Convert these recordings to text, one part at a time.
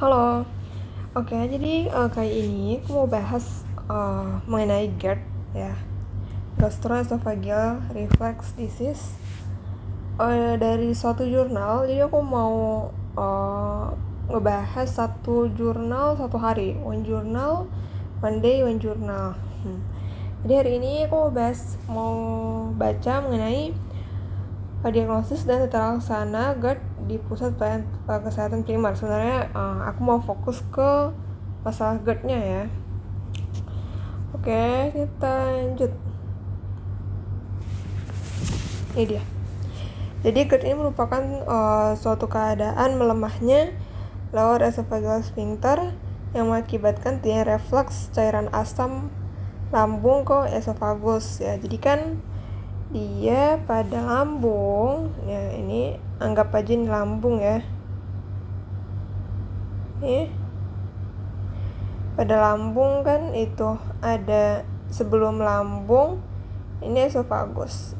Halo, oke jadi kali ini aku mau bahas mengenai GERD ya, Gastroesophageal Reflux Disease dari suatu jurnal. Jadi aku mau ngebahas satu jurnal satu hari, one journal, one day, one journal. Jadi hari ini aku mau baca mengenai diagnosis dan tata laksana GERD di pusat kesehatan primer. Sebenarnya aku mau fokus ke masalah GERD-nya ya. Oke, kita lanjut. Ini dia. Jadi GERD ini merupakan suatu keadaan melemahnya lower esophageal sphincter yang mengakibatkan timbulnya reflux cairan asam lambung ke esofagus ya. Jadi kan dia pada lambung ya, ini anggap aja ini lambung ya. Nih, pada lambung kan itu ada sebelum lambung ini esofagus,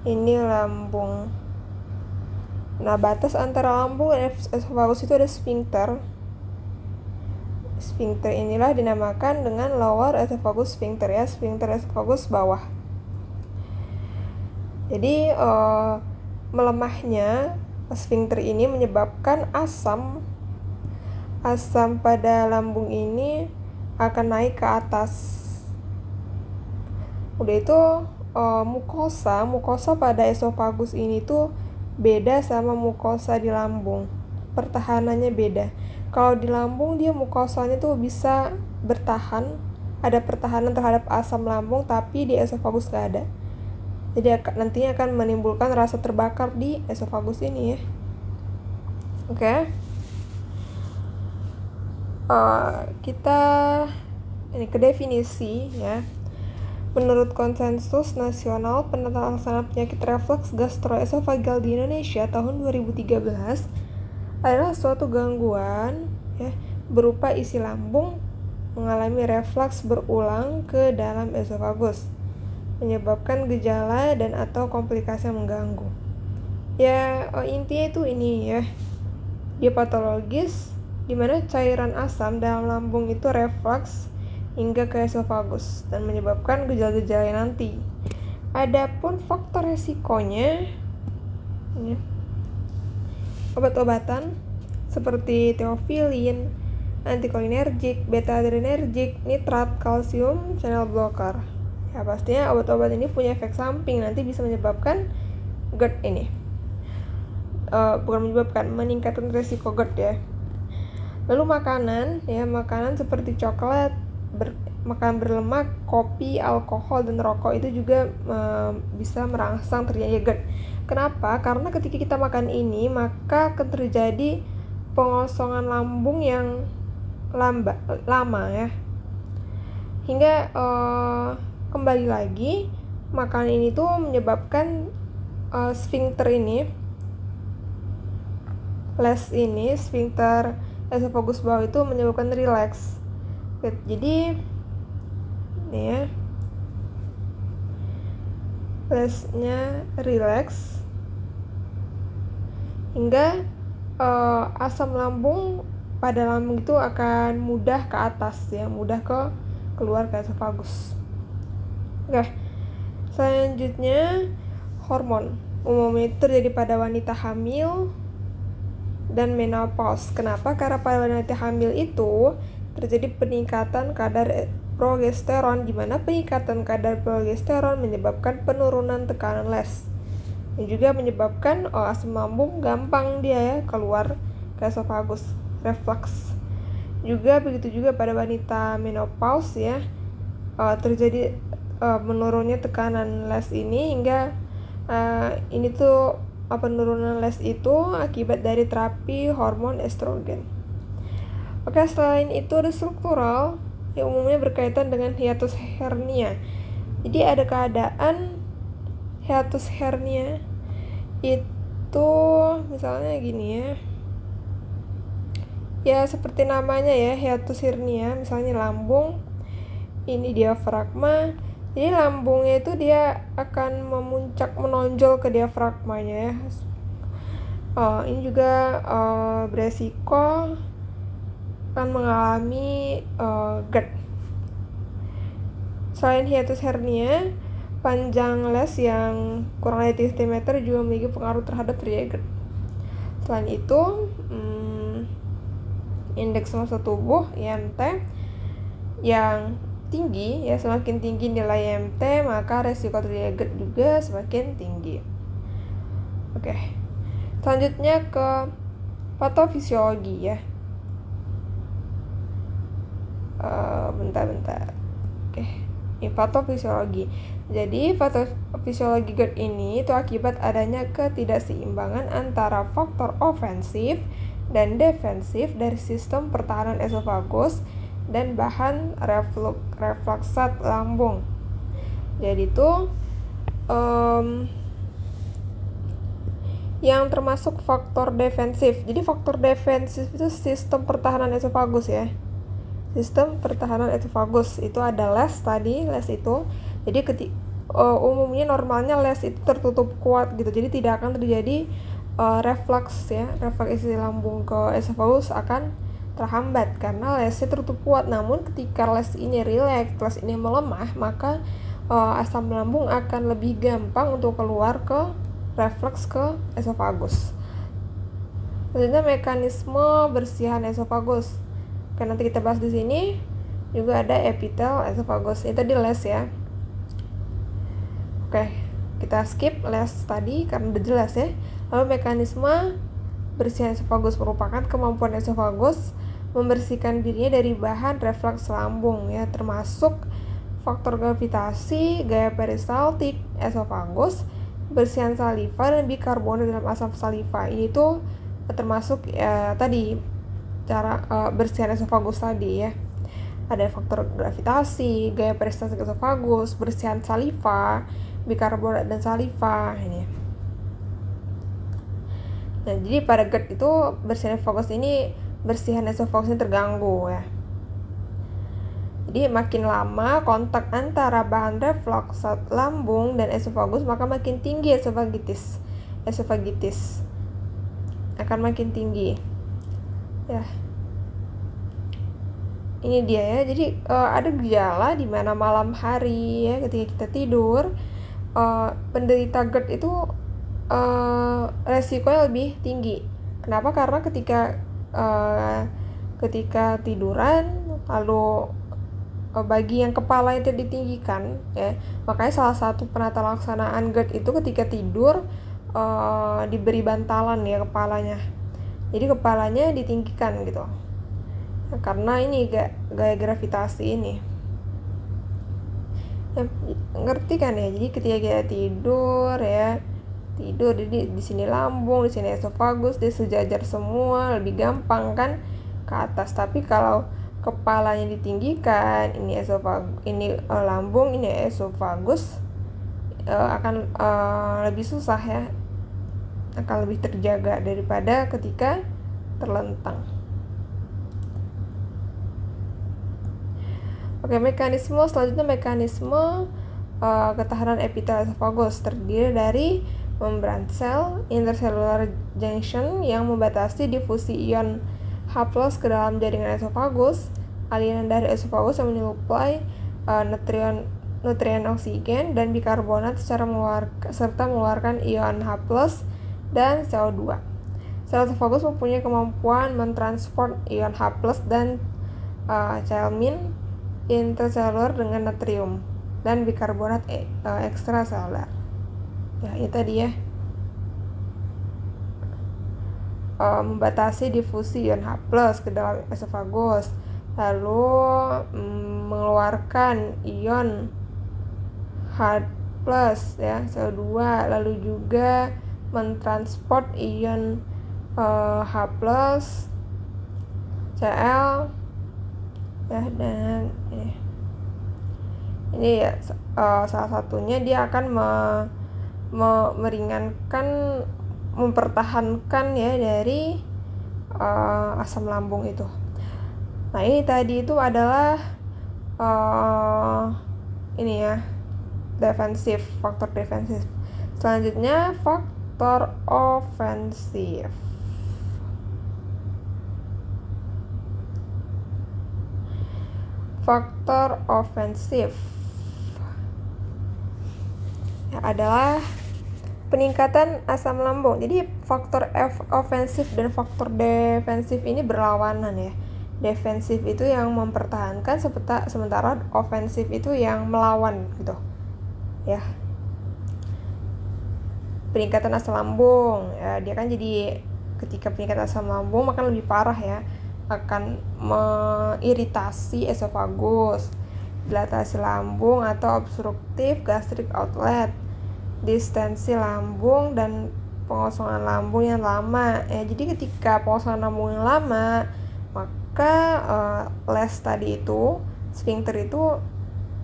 ini lambung. Nah, batas antara lambung dan esofagus itu ada sphincter. Sphincter inilah dinamakan dengan lower esophagus sphincter ya, sphincter esofagus bawah. Jadi melemahnya sphincter ini menyebabkan asam pada lambung ini akan naik ke atas. Udah itu mukosa pada esofagus ini tuh beda sama mukosa di lambung. Pertahanannya beda. Kalau di lambung dia mukosanya tuh bisa bertahan, ada pertahanan terhadap asam lambung, tapi di esofagus gak ada. Jadi nantinya akan menimbulkan rasa terbakar di esofagus ini ya. Oke. Kita ini ke definisi ya. Menurut konsensus nasional penata laksana penyakit reflux gastroesophageal di Indonesia tahun 2013 adalah suatu gangguan ya, berupa isi lambung mengalami reflux berulang ke dalam esofagus, menyebabkan gejala dan atau komplikasi yang mengganggu. Ya, intinya itu ini ya. Dia patologis di mana cairan asam dalam lambung itu reflux hingga ke esofagus dan menyebabkan gejala-gejala nanti. Adapun faktor resikonya ya, obat-obatan seperti theophylline, antikolinergik, beta-adrenergik, nitrat, kalsium, channel blocker. Ya pastinya obat-obat ini punya efek samping, nanti bisa menyebabkan GERD ini. Meningkatkan resiko GERD ya. Lalu makanan seperti coklat, makanan berlemak, kopi, alkohol, dan rokok itu juga bisa merangsang terjadi GERD. Kenapa? Karena ketika kita makan ini, maka akan terjadi pengosongan lambung yang lama ya. Hingga kembali lagi, makanan ini tuh menyebabkan sphincter ini, sphincter esofagus bawah itu menyebabkan relax. Jadi ini ya, lesnya relax hingga asam lambung pada lambung itu akan mudah ke atas ya, mudah keluar ke esofagus. Oke, selanjutnya hormon umumnya terjadi pada wanita hamil dan menopause. Kenapa? Karena pada wanita hamil itu terjadi peningkatan kadar progesteron, di mana peningkatan kadar progesteron menyebabkan penurunan tekanan les. Yang juga menyebabkan asam lambung gampang dia ya keluar ke esofagus, reflux. Juga begitu juga pada wanita menopause ya, terjadi menurunnya tekanan les ini hingga ini tuh penurunan les itu akibat dari terapi hormon estrogen. Oke, selain itu ada struktural yang umumnya berkaitan dengan hiatus hernia. Jadi ada keadaan hiatus hernia itu misalnya gini ya. Ya seperti namanya ya, hiatus hernia, misalnya lambung, ini diafragma. Jadi lambungnya itu dia akan memuncak, menonjol ke diafragmanya ya. Ini juga beresiko akan mengalami GERD. Selain hiatus hernia, panjang les yang kurang dari 3 cm juga memiliki pengaruh terhadap terjadi GERD. Selain itu, indeks massa tubuh IMT yang tinggi, ya semakin tinggi nilai IMT maka resiko terjadi GERD juga semakin tinggi. Oke. Selanjutnya ke patofisiologi ya. Bentar. Oke. Ini patofisiologi. Jadi patofisiologi GERD ini itu akibat adanya ketidakseimbangan antara faktor ofensif dan defensif dari sistem pertahanan esofagus dan bahan refluksat lambung. Jadi itu yang termasuk faktor defensif. Jadi faktor defensif itu sistem pertahanan esofagus ya. Sistem pertahanan esofagus itu ada les tadi, les itu. Jadi umumnya normalnya les itu tertutup kuat gitu. Jadi tidak akan terjadi reflux ya, reflux isi lambung ke esofagus akan terhambat karena lesnya tertutup kuat. Namun ketika les ini rileks, les ini melemah, maka asam lambung akan lebih gampang untuk keluar ke reflux ke esofagus. Selanjutnya mekanisme bersihan esofagus. Oke, nanti kita bahas di sini. Juga ada epitel esofagus. Itu di les ya. Oke, kita skip les tadi karena udah jelas ya. Lalu mekanisme bersihan esofagus merupakan kemampuan esofagus membersihkan dirinya dari bahan reflux lambung ya, termasuk faktor gravitasi, gaya peristaltik esofagus, bersihan saliva dan bikarbonat dalam asam saliva. Ini tuh termasuk tadi cara bersihan esofagus tadi ya. Ada faktor gravitasi, gaya peristaltik esofagus, bersihan saliva, bikarbonat dan saliva ini. Nah, jadi pada GERD itu bersihan esofagus ini terganggu ya. Jadi makin lama kontak antara bahan refluksat lambung dan esofagus maka makin tinggi esofagitis akan makin tinggi ya. Ini dia ya. Jadi ada gejala di mana malam hari ya, ketika kita tidur penderita GERD itu resikonya lebih tinggi. Kenapa? Karena ketika tiduran lalu bagian kepala itu ditinggikan ya, makanya salah satu penata laksanaan GERD itu ketika tidur diberi bantalan ya kepalanya, jadi kepalanya ditinggikan gitu karena ini gaya gravitasi ini ya, ngerti kan ya. Jadi ketika kita tidur jadi di sini lambung, di sini esofagus, dia sejajar semua, lebih gampang kan ke atas. Tapi kalau kepalanya ditinggikan, ini lambung, ini esofagus, akan lebih susah ya, akan lebih terjaga daripada ketika terlentang. Oke, selanjutnya mekanisme ketahanan epitel esofagus terdiri dari membran sel intercellular junction yang membatasi difusi ion H+ ke dalam jaringan esofagus, aliran dari esofagus yang menyuplai nutrien oksigen dan bikarbonat serta mengeluarkan ion H+ dan CO2. Sel esofagus mempunyai kemampuan mentransport ion H+ dan chelmin interselular dengan natrium dan bikarbonat ekstraselular. Ya, itu tadi ya. Membatasi difusi ion H+ ke dalam esofagus, lalu mengeluarkan ion H+ ya, CO2, lalu juga mentransport ion H+, Cl ya, dan ini ya salah satunya dia akan meringankan, mempertahankan ya dari asam lambung itu. Nah, ini tadi itu adalah ini ya, faktor defensif. Selanjutnya faktor ofensif. Faktor ofensif adalah peningkatan asam lambung. Jadi faktor ofensif dan faktor defensif ini berlawanan ya. Defensif itu yang mempertahankan, sementara ofensif itu yang melawan gitu ya. Peningkatan asam lambung ya, dia kan jadi ketika peningkatan asam lambung makan lebih parah ya, akan mengiritasi esofagus, dilatasi lambung atau obstruktif gastric outlet, distensi lambung, dan pengosongan lambung yang lama ya. Jadi ketika pengosongan lambung yang lama, maka les tadi itu, sphincter itu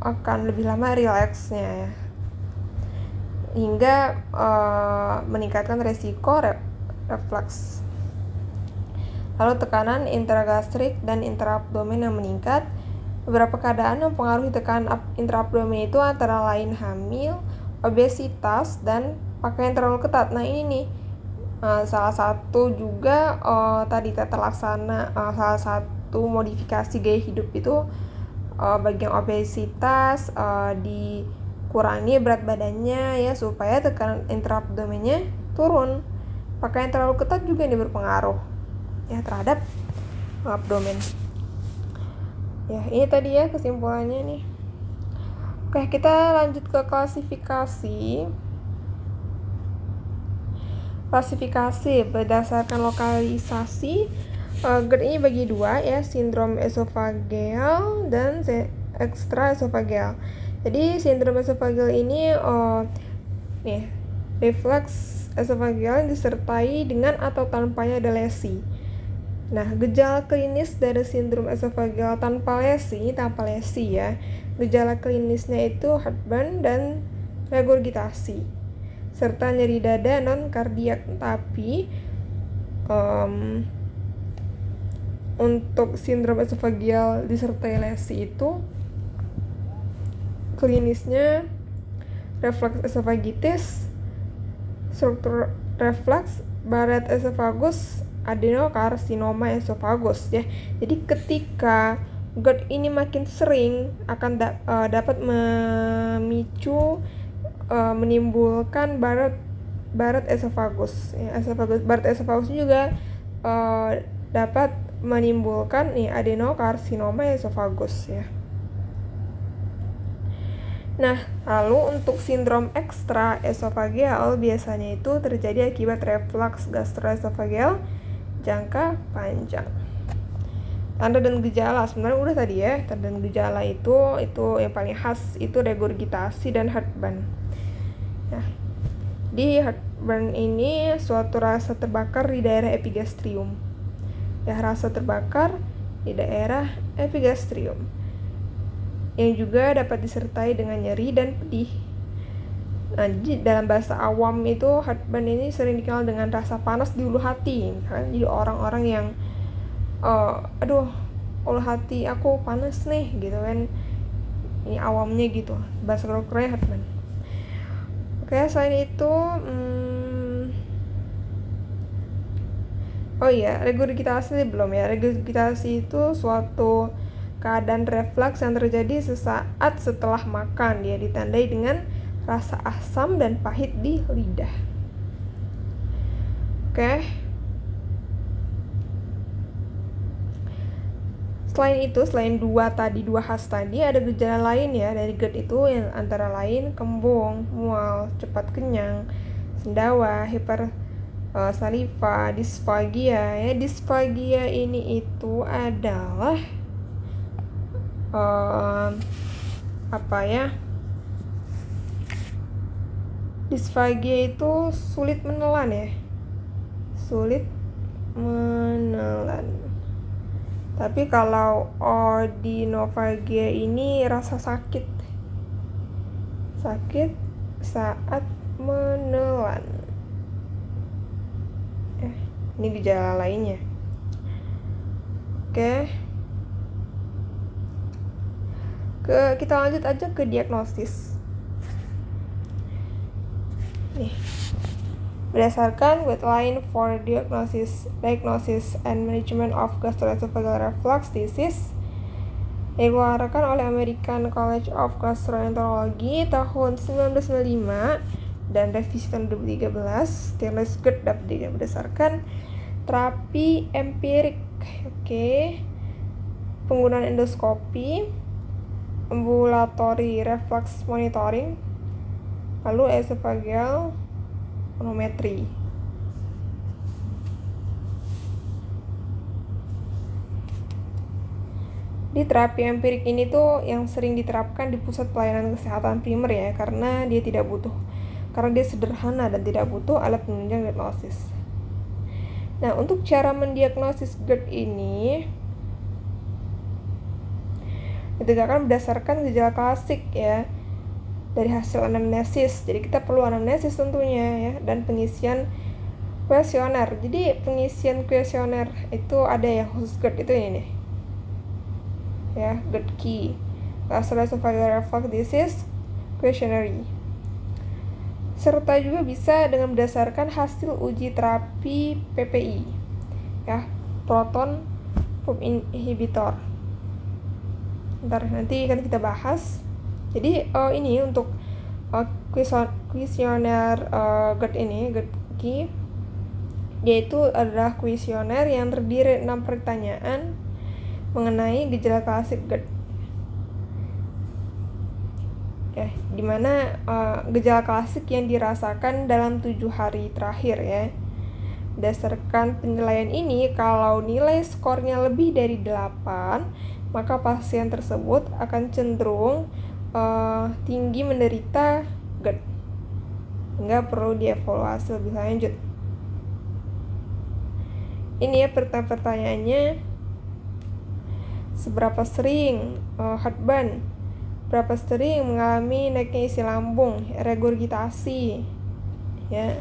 akan lebih lama rileksnya ya, hingga meningkatkan resiko refleks. Lalu tekanan intragastrik dan intraabdomen yang meningkat. Beberapa keadaan yang mempengaruhi tekanan intraabdomen itu antara lain hamil, obesitas, dan pakaian terlalu ketat. Nah ini nih salah satu juga tadi tata laksana, salah satu modifikasi gaya hidup itu bagi yang obesitas dikurangi berat badannya ya, supaya tekanan intraabdomennya turun. Pakaian terlalu ketat juga ini berpengaruh ya terhadap abdomen. Ya, ini tadi ya kesimpulannya nih. Oke, kita lanjut ke klasifikasi. Klasifikasi berdasarkan lokalisasi. GERD ini bagi dua ya, sindrom esofageal dan ekstra esofageal. Jadi sindrom esofageal ini refleks esofageal yang disertai dengan atau tanpanya ada lesi. Nah, gejala klinis dari sindrom esofageal tanpa lesi ya. Gejala klinisnya itu heartburn dan regurgitasi, serta nyeri dada non kardiak. Tapi untuk sindrom esofageal disertai lesi itu klinisnya refleks esofagitis, struktur refleks, Barrett esophagus, adenokarsinoma esofagus ya. Jadi ketika GERD ini makin sering akan dapat memicu menimbulkan Barrett esophagus ya. Barrett esophagus juga dapat menimbulkan adenokarsinoma esofagus ya. Nah, lalu untuk sindrom ekstra esofageal biasanya itu terjadi akibat reflux gastroesofageal jangka panjang. Tanda dan gejala sebenarnya udah tadi ya. Tanda dan gejala itu yang paling khas itu regurgitasi dan heartburn. Nah, di heartburn ini suatu rasa terbakar di daerah epigastrium. Ya, rasa terbakar di daerah epigastrium yang juga dapat disertai dengan nyeri dan pedih. Nah, jadi dalam bahasa awam itu heartburn ini sering dikenal dengan rasa panas di ulu hati kan. Jadi orang-orang yang ulu hati aku panas nih gitu kan, ini awamnya gitu, bahasa kedokternya heartburn. Oke, selain itu regurgitasi belum ya. Regurgitasi itu suatu keadaan refleks yang terjadi sesaat setelah makan. Dia ditandai dengan rasa asam dan pahit di lidah. Oke. Selain dua khas tadi, ada gejala lain ya dari GERD itu, yang antara lain kembung, mual, cepat kenyang, sendawa, hipersaliva, disfagia ya. Disfagia ini itu adalah disfagia itu sulit menelan ya. Tapi kalau odinofagia ini rasa sakit saat menelan. Ini gejala lainnya. Oke. Kita lanjut aja ke diagnosis. berdasarkan guideline for diagnosis and management of gastroesophageal reflux disease dikeluarkan oleh American College of Gastroenterology tahun 1995 dan revisi tahun 2013. Stirless GERD dapat berdasarkan terapi empirik, penggunaan endoskopi, ambulatory reflux monitoring, lalu esophageal manometri. Di terapi empirik ini tuh yang sering diterapkan di pusat pelayanan kesehatan primer ya, karena dia sederhana dan tidak butuh alat penunjang diagnosis. Nah, untuk cara mendiagnosis GERD ini ditegakkan berdasarkan gejala klasik ya, dari hasil anamnesis. Jadi kita perlu anamnesis tentunya ya, dan pengisian kuesioner. Jadi pengisian kuesioner itu ada yang khusus GERD itu ini nih ya, GERD-Q, Gastroesophageal Reflux Disease Questionnaire. Serta juga bisa dengan berdasarkan hasil uji terapi PPI ya, proton pump inhibitor. Nanti kan kita bahas. Jadi ini untuk kuesioner GERD ini, GERD-Q, yaitu adalah kuesioner yang terdiri 6 pertanyaan mengenai gejala klasik GERD. Ya, dimana gejala klasik yang dirasakan dalam 7 hari terakhir ya. Berdasarkan penilaian ini, kalau nilai skornya lebih dari 8, maka pasien tersebut akan cenderung tinggi menderita GERD, hingga perlu dievaluasi lebih lanjut. Ini ya pertanyaannya. Seberapa sering heartburn, berapa sering mengalami naiknya isi lambung, regurgitasi ya,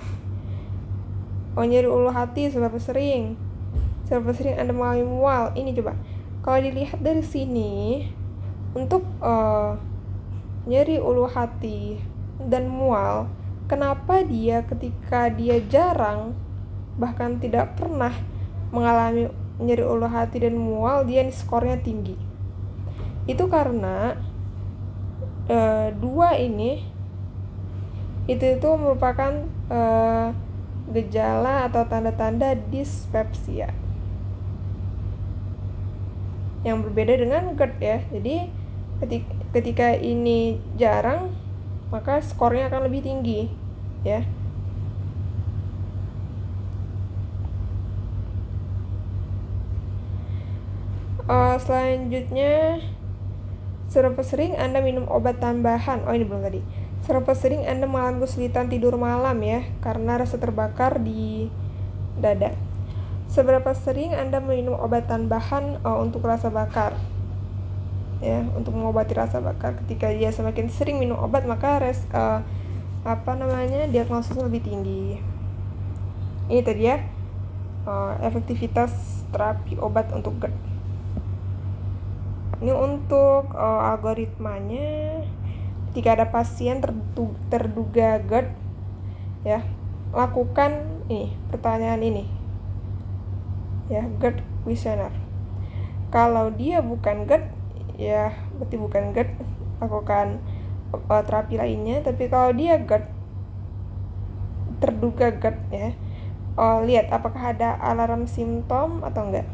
nyeri ulu hati seberapa sering Anda mengalami mual. Ini coba kalau dilihat dari sini, untuk nyeri ulu hati dan mual, kenapa dia ketika dia jarang bahkan tidak pernah mengalami nyeri ulu hati dan mual, dia skornya tinggi? Itu karena dua ini itu merupakan gejala atau tanda-tanda dispepsia yang berbeda dengan GERD ya. Jadi ketika ini jarang, maka skornya akan lebih tinggi ya. Selanjutnya, seberapa sering Anda minum obat tambahan? Ini belum tadi. Seberapa sering Anda mengalami kesulitan tidur malam ya, karena rasa terbakar di dada? Seberapa sering Anda minum obat tambahan untuk rasa bakar? Ya, untuk mengobati rasa bakar. Ketika dia semakin sering minum obat, maka diagnosisnya lebih tinggi. Ini tadi ya, efektivitas terapi obat untuk GERD. Ini untuk algoritmanya. Ketika ada pasien terduga GERD ya, lakukan pertanyaan ini ya, GERD questionnaire. Kalau dia bukan GERD ya, berarti bukan GERD, lakukan terapi lainnya. Tapi kalau dia GERD, terduga GERD ya, lihat apakah ada alarm simptom atau enggak.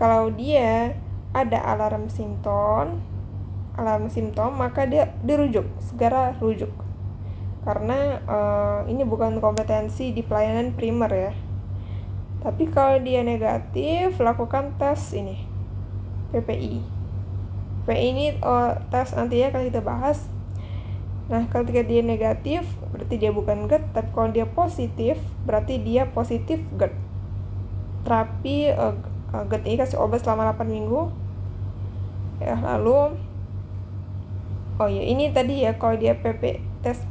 Kalau dia ada alarm simptom, maka dia dirujuk, segera rujuk, karena ini bukan kompetensi di pelayanan primer ya. Tapi kalau dia negatif, lakukan tes ini, PPI. PPI ini tes nanti ya akan kita bahas. Nah, ketika dia negatif, berarti dia bukan GERD. Tapi kalau dia positif, berarti dia positif GERD. Terapi GERD ini kasih obat selama 8 minggu ya. Lalu ini tadi ya, kalau dia PPI tes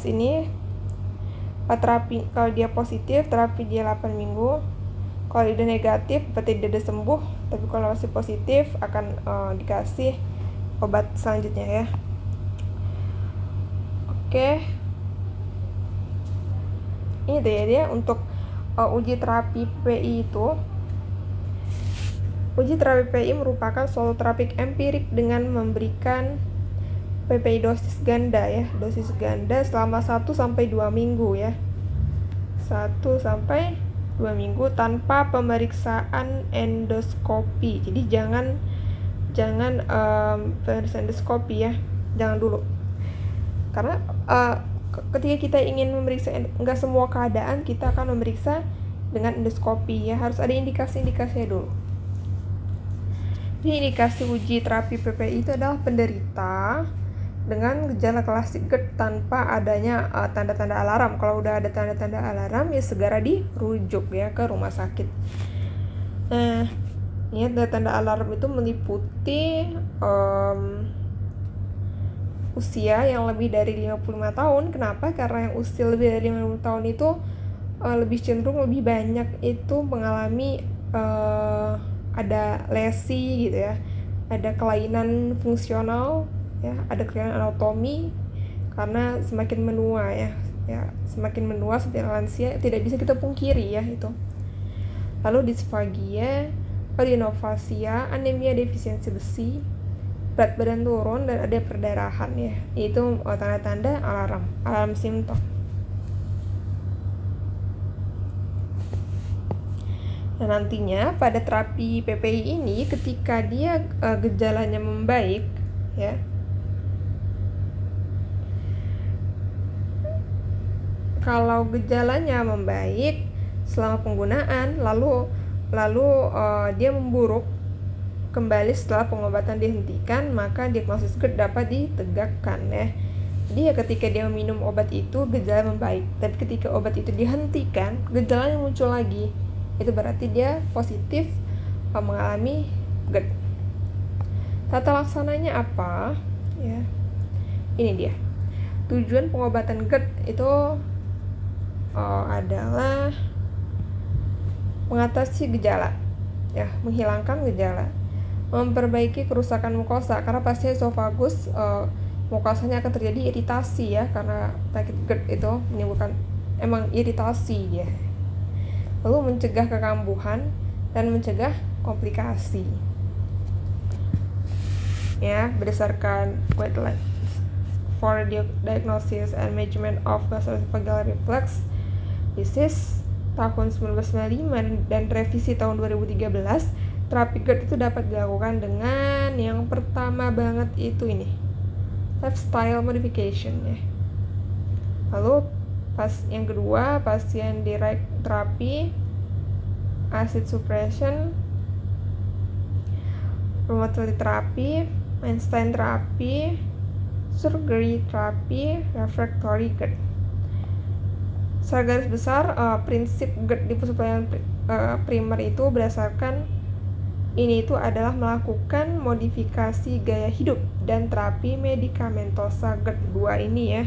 ini terapi, kalau dia positif terapi dia 8 minggu. Kalau dia negatif berarti dia udah sembuh, tapi kalau masih positif akan dikasih obat selanjutnya ya. Oke. ini tuh ya, dia untuk uji terapi PPI itu. Uji terapi PPI merupakan suatu terapi empirik dengan memberikan PPI dosis ganda ya, dosis ganda selama 1-2 minggu ya. 1-2 minggu tanpa pemeriksaan endoskopi. Jadi jangan pemeriksaan endoskopi ya, jangan dulu. Karena ketika kita ingin memeriksa, enggak semua keadaan kita akan memeriksa dengan endoskopi ya, harus ada indikasi-indikasinya dulu. Ini indikasi uji terapi PPI itu adalah penderita dengan gejala klasik GERD tanpa adanya tanda-tanda alarm. Kalau udah ada tanda-tanda alarm ya segera dirujuk ya ke rumah sakit. Nah, ini tanda-tanda alarm itu meliputi usia yang lebih dari 55 tahun. Kenapa? Karena yang usia lebih dari 50 tahun itu lebih cenderung lebih banyak itu mengalami ada lesi gitu ya, ada kelainan fungsional ya, ada kelainan anatomi karena semakin menua ya, semakin menua seperti lansia tidak bisa kita pungkiri ya itu. Lalu disfagia, adenofasia, anemia defisiensi besi, berat badan turun dan ada perdarahan ya. Itu tanda-tanda alarm simptom. Nah, nantinya pada terapi PPI ini ketika dia gejalanya membaik ya, kalau gejalanya membaik selama penggunaan lalu dia memburuk kembali setelah pengobatan dihentikan, maka diagnosis GERD dapat ditegakkan ya. Jadi ya ketika dia minum obat itu gejala membaik, tapi ketika obat itu dihentikan gejalanya muncul lagi, itu berarti dia positif mengalami GERD. Tata laksananya apa ya, ini dia. Tujuan pengobatan GERD itu adalah mengatasi gejala ya, menghilangkan gejala, memperbaiki kerusakan mukosa karena pasti esofagus mukosanya akan terjadi iritasi ya, karena penyakit GERD itu menimbulkan emang iritasi dia. Lalu mencegah kekambuhan dan mencegah komplikasi ya, berdasarkan guidelines for diagnosis and management of gastroesophageal reflux disease tahun 1995 dan revisi tahun 2013. Terapi GERD itu dapat dilakukan dengan yang pertama banget itu ini, lifestyle modification ya. Lalu yang kedua, pasien direct terapi, acid suppression, rheumatoid terapi, Einstein terapi, surgery terapi, refractory GERD. Secara garis besar, prinsip GERD di pusat pelayanan primer itu berdasarkan ini itu adalah melakukan modifikasi gaya hidup dan terapi medikamentosa GERD 2 ini ya.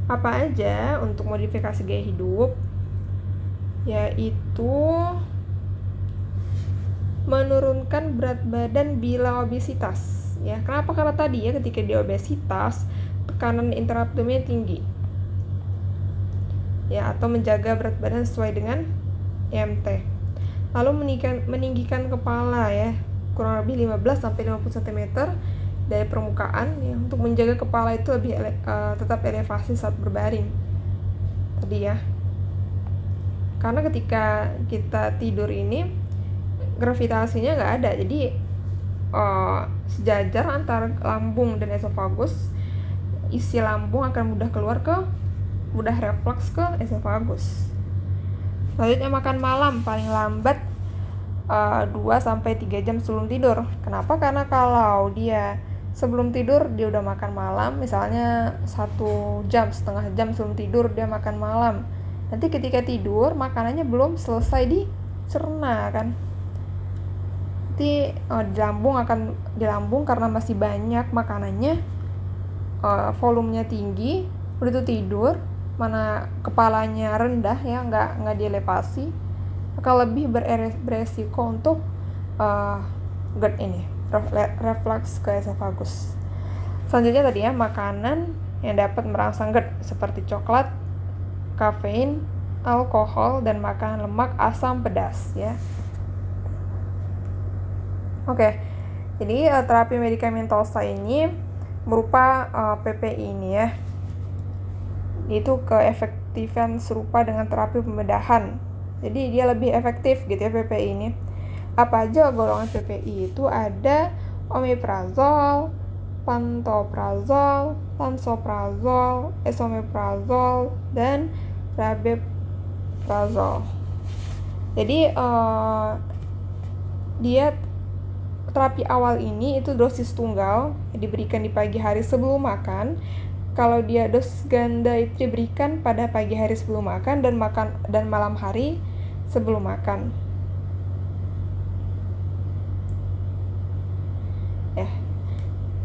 Apa aja untuk modifikasi gaya hidup? Yaitu menurunkan berat badan bila obesitas ya. Kenapa? Karena tadi ya ketika dia obesitas tekanan intraabdominal tinggi ya, atau menjaga berat badan sesuai dengan EMT. Lalu meninggikan kepala ya kurang lebih 15-50 cm dari permukaan ya, untuk menjaga kepala itu lebih tetap elevasi saat berbaring tadi ya. Karena ketika kita tidur ini gravitasinya nggak ada, jadi sejajar antara lambung dan esofagus, isi lambung akan mudah refleks ke esofagus. Selanjutnya makan malam paling lambat 2-3 jam sebelum tidur. Kenapa? Karena kalau dia sebelum tidur dia udah makan malam, misalnya 1 jam, setengah jam sebelum tidur dia makan malam, nanti ketika tidur makanannya belum selesai dicerna kan, nanti di lambung karena masih banyak makanannya, volumenya tinggi, udah tuh tidur, mana kepalanya rendah ya, nggak dielevasi, akan lebih beresiko untuk GERD ini, reflux ke esofagus. Selanjutnya tadi ya, makanan yang dapat merangsang GERD seperti coklat, kafein, alkohol, dan makanan lemak, asam, pedas ya. Oke, jadi terapi medikamentosa ini berupa PPI ini ya. Itu keefektifan serupa dengan terapi pembedahan. Jadi dia lebih efektif gitu ya PPI ini. Apa aja golongan PPI itu? Ada omeprazol, pantoprazol, lansoprazol, esomeprazol, dan rabeprazol. Jadi dia terapi awal ini itu dosis tunggal diberikan di pagi hari sebelum makan. Kalau dia dosis ganda itu diberikan pada pagi hari sebelum makan dan malam hari sebelum makan. Ya.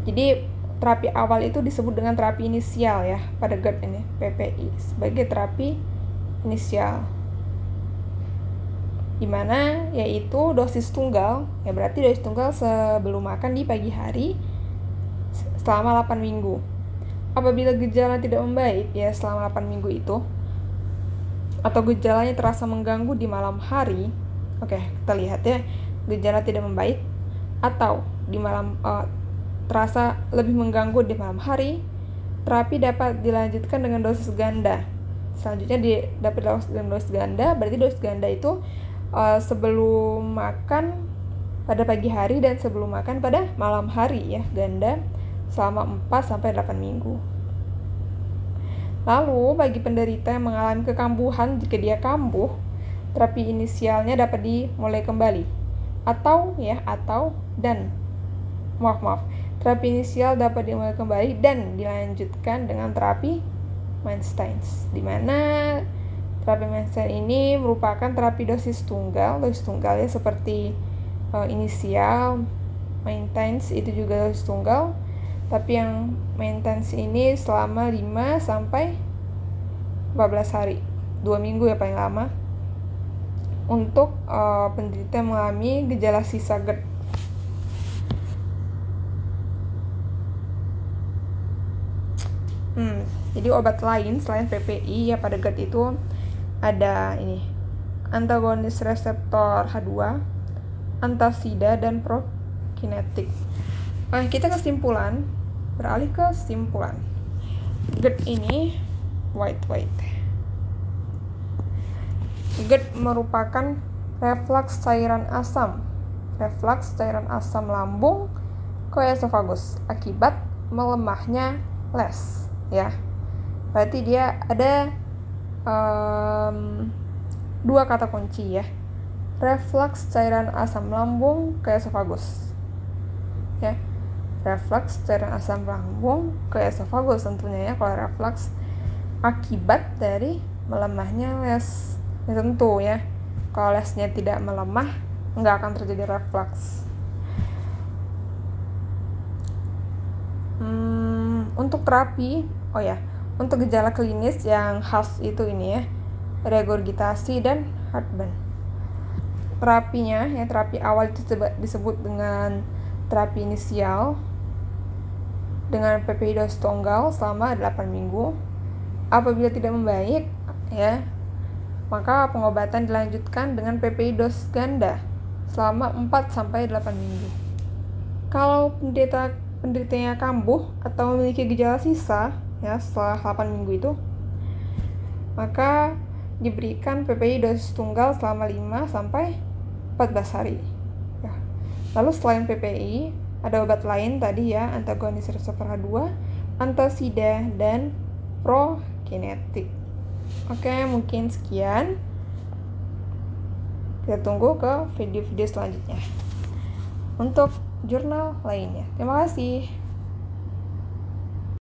Jadi terapi awal itu disebut dengan terapi inisial ya pada GERD ini, PPI sebagai terapi inisial. Dimana yaitu dosis tunggal, ya berarti dosis tunggal sebelum makan di pagi hari selama 8 minggu. Apabila gejala tidak membaik ya selama 8 minggu itu, atau gejalanya terasa mengganggu di malam hari, oke kita lihat ya, gejala tidak membaik atau di malam terasa lebih mengganggu di malam hari, terapi dapat dilanjutkan dengan dosis ganda. Selanjutnya dapat dengan dosis ganda, berarti dosis ganda itu sebelum makan pada pagi hari dan sebelum makan pada malam hari ya, ganda selama 4-8 minggu. Lalu bagi penderita yang mengalami kekambuhan, jika dia kambuh, terapi inisialnya dapat dimulai kembali. Terapi inisial dapat dimulai kembali dan dilanjutkan dengan terapi Mainstains, di mana terapi Mainstains ini merupakan terapi dosis tunggal ya, seperti inisial, Mainstains itu juga dosis tunggal, tapi yang Mainstains ini selama 5-14 hari, 2 minggu ya paling lama, untuk penderita yang mengalami gejala sisa GERD. Jadi obat lain selain PPI ya pada GERD itu ada ini, antagonis reseptor H2, antasida, dan prokinetik. Kita beralih ke kesimpulan. GERD ini GERD merupakan refleks cairan asam lambung ke esofagus akibat melemahnya les ya. Berarti dia ada 2 kata kunci ya, refleks cairan asam lambung ke esofagus ya, refleks cairan asam lambung ke esofagus tentunya ya. Kalau refleks akibat dari melemahnya les ya tentu ya, kalau lesnya tidak melemah nggak akan terjadi refleks. Untuk terapi, untuk gejala klinis yang khas itu ini ya, regurgitasi dan heartburn. Terapinya ya, terapi awal itu disebut dengan terapi inisial dengan PPI dosis tunggal selama 8 minggu. Apabila tidak membaik ya, maka pengobatan dilanjutkan dengan PPI dosis ganda selama 4-8 minggu. Kalau penderitanya kambuh atau memiliki gejala sisa ya setelah 8 minggu itu, maka diberikan PPI dosis tunggal selama 5-14 hari ya. Lalu selain PPI ada obat lain tadi ya, antagonis reseptor H2, antasida, dan prokinetik. Oke, mungkin sekian. Kita tunggu ke video-video selanjutnya untuk jurnal lainnya. Terima kasih.